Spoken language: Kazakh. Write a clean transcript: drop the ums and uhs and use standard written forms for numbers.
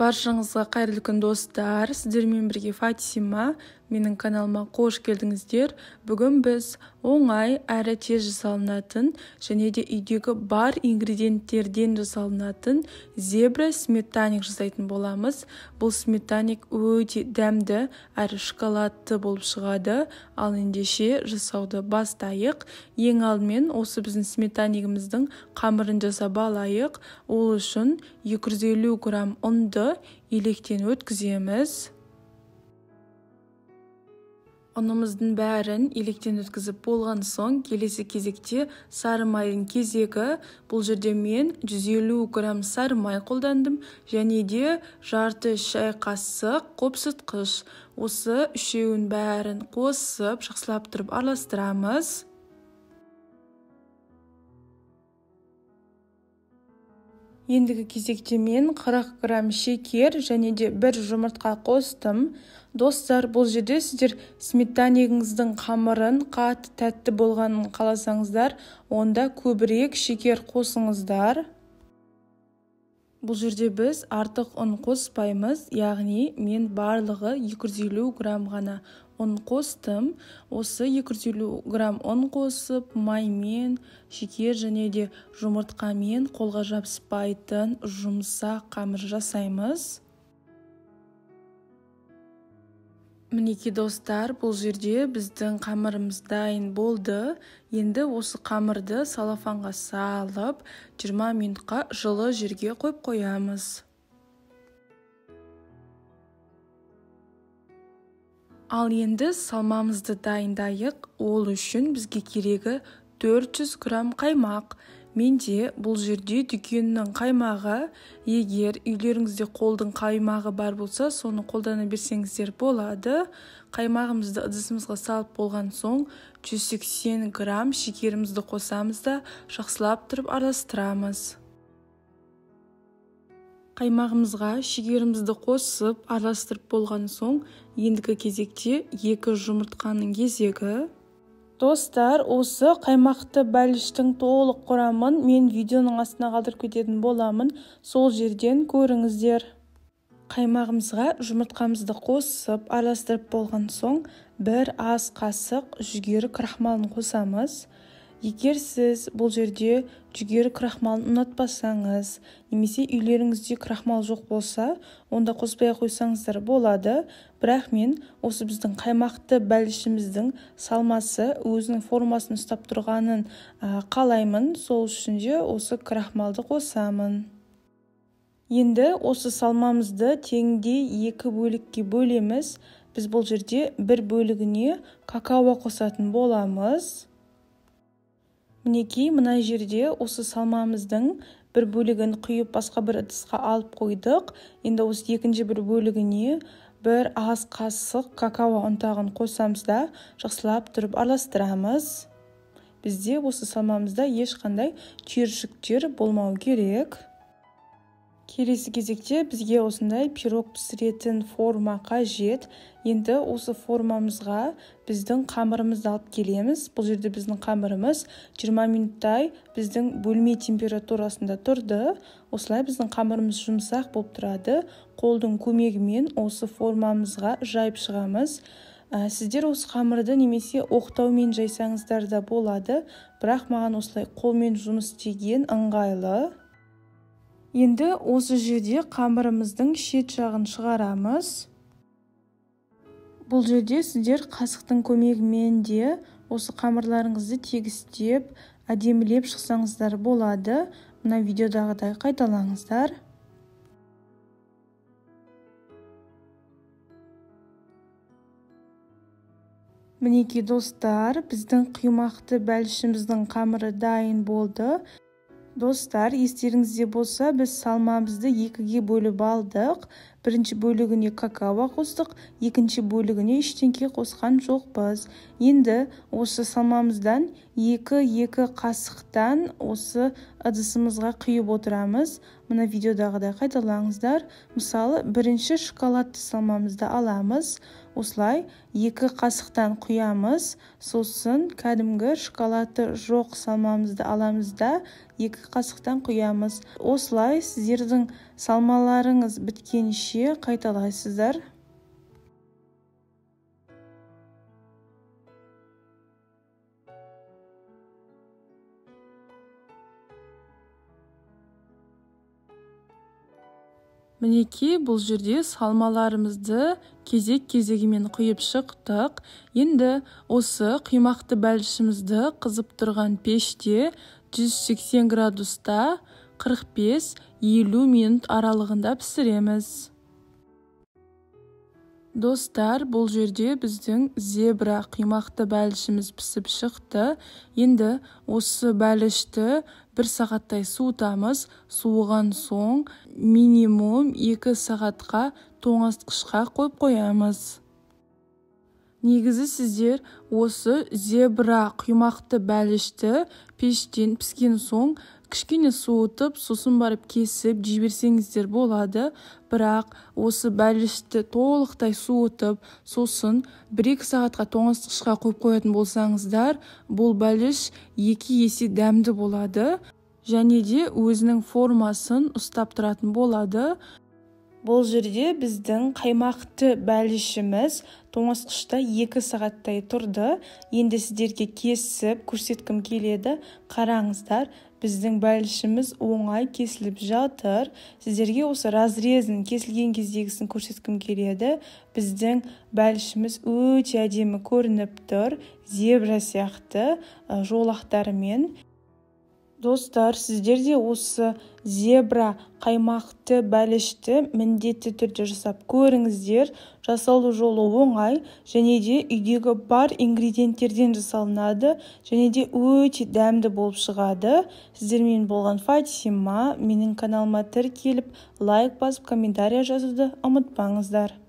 Баршаңызға қайырлы күн достар, сіздермен бірге Фатима, менің каналыма қош келдіңіздер. Бүгін біз оңай әрі тез жасалынатын және де үйдегі бар ингредиенттерден жасалынатын зебра сметаник жасайтын боламыз. Бұл сметаник өте дәмді әрі шоколадты болып шығады. Ал ендеше жасауды бастайық. Ең алдымен осы біздің сметаникіміздің қамырын жасап алайық. Ол үшін 250 грамм ұнды електен өткіземіз. Ұнымыздың бәрін електен өткізіп болған соң, келесі кезекте сары майдың кезегі. Бұл жерде мен 150 грамм сары май қолдандым және де жарты шай қасық қопсытқыш. Осы үшеуін бәрін қосып, жақсылап тұрып араластырамыз. Ендігі кезекте мен 40 грамм шекер және де бір жұмыртқа қостым. Достар, бұл жерде сіздер сметанигіңіздің қамырын қатты тәтті болғанын қаласаңыздар, онда көбірек шекер қосыңыздар. Бұл жерде біз артық ұн қоспаймыз, яғни мен барлығы 250 грамм ғана ұн қостым. Осы 250 грамм ұн қосып, маймен, шекер және де жұмыртқамен қолға жабыспайтын жұмсақ қамыр жасаймыз. Мінеки достар, бұл жерде біздің қамырымыз дайын болды. Енді осы қамырды салафанға салып, 20 минутқа жылы жерге қойып қоямыз. Ал енді салмамызды дайындайық. Ол үшін бізге керегі 400 грамм қаймақ. Менде бұл жерде дүкеннің қаймағы, егер үйлеріңізде қолдың қаймағы бар болса, соны қолдана берсеңіздер болады. Қаймағымызды ыдысымызға салып болған соң, 180 грамм шекерімізді қосамыз да жақсылап тұрып араластырамыз. Қаймағымызға шекерімізді қосып араластырып болған соң, ендігі кезекте 2 жұмыртқаның кезегі. Достар, осы қаймақты бәліштің толық құрамын мен видеоның астына қалдырып кететін боламын. Сол жерден көріңіздер. Қаймағымызға жұмыртқамызды қосып, араластырып болған соң, бір ас қасық жүгері крахмалын қосамыз. Егер сіз бұл жерде жүгері крахмалын ұнатпасаңыз, немесе үйлеріңізде крахмал жоқ болса, онда қоспай қойсаңыздар болады. Бірақ мен осы біздің қаймақты бәлішіміздің салмасы өзінің формасын ұстап тұрғанын қалаймын. Сол үшін де осы крахмалды қосамын. Енді осы салмамызды теңде 2 бөлікке бөлеміз. Біз бұл жерде бір бөлігіне какао қосатын боламыз. Мінекей, мына жерде осы салмамыздың бір бөлігін құйып басқа бір ыдысқа алып қойдық. Енді осы екінші бір бөлігіне бір ас қасық какао ұнтағын қосамыз да жақсылап тұрып араластырамыз. Бізде осы салмамызда ешқандай түйіршіктер болмау керек. Келесі кезекте бізге осындай пирог пісіретін форма қажет. Енді осы формамызға біздің қамырымызды алып келеміз. Бұл жерде біздің қамырымыз 20 минуттай біздің бөлме температурасында тұрды. Осылай біздің қамырымыз жұмсақ болып тұрады. Қолдың көмегімен осы формамызға жайып шығамыз. Сіздер осы қамырды немесе оқтаумен жайсаңыздар да болады. Бірақ маған осылай қолмен жұмыс істеген ыңғайлы. Енді осы жерде қамырымыздың шет жағын шығарамыз. Бұл жерде сіздер қасықтың көмегімен де осы қамырларыңызды тегістеп, әдемілеп шықсаңыздар болады. Мына видеодағыдай қайталаңыздар. Мінеки достар, біздің құймақты бәлішіміздің қамыры дайын болды. Достар, естеріңізде болса, біз салмамызды 2-ге бөліп алдық. Бірінші бөлігіне какао қостық, екінші бөлігіне ештеңе қосқан жоқпыз. Енді осы салмамыздан 2 қасықтан осы ыдысымызға құйып отырамыз. Мына видеодағыдай қайталаңыздар. Мысалы, бірінші шоколадты салмамызды аламыз. осылай 2 қасықтан құямыз. Сосын кәдімгі шоколады жоқ салмамызды аламыз да 2 қасықтан құямыз. Осылай сіздердің салмаларыңыз біткенше қайталайсыздар. Мінекей, бұл жерде салмаларымызды кезек-кезегімен құйып шықтық. Енді осы құймақты бәлішімізді қызып тұрған пеште 180 градуста 45-50 минут аралығында пісіреміз. Достар, бұл жерде біздің зебра құймақты бәлішіміз пісіп шықты. Енді осы бәлішті 1 сағаттай суытамыз. Суыған соң минимум 2 сағатқа тоңазытқышқа қойып қоямыз. Негізі сіздер осы зебра құймақты бәлішті пештен піскен соң кішкене суытып, сосын барып кесіп жіберсеңіздер болады. Бірақ осы бәлішті толықтай суытып, сосын 1-2 сағатқа тоңазытқышқа қойып қоятын болсаңыздар, бұл бәліш 2 есе дәмді болады. Және де өзінің формасын ұстап тұратын болады. Бұл жерде біздің қаймақты бәлішіміз тоңазытқышта 2 сағаттай тұрды. Енді сіздерге кесіп көрсеткім келеді. Қараңыздар, біздің бәлішіміз оңай кесіліп жатыр. Сіздерге осы разрезін кесілген кездегісін көрсеткім келеді. Біздің бәлішіміз өте әдемі көрініп тұр. Зебра сияқты жолақтарымен. Достар, сіздер де осы зебра қаймақты бәлішті міндетті түрде жасап көріңіздер. Жасалу жолы оңай, және де үйдегі бар ингредиенттерден жасалынады, және де өте дәмді болып шығады. Сіздермен болған Фатима. Менің каналыма тіркеліп, лайк басып, комментария жазуды ұмытпаңыздар.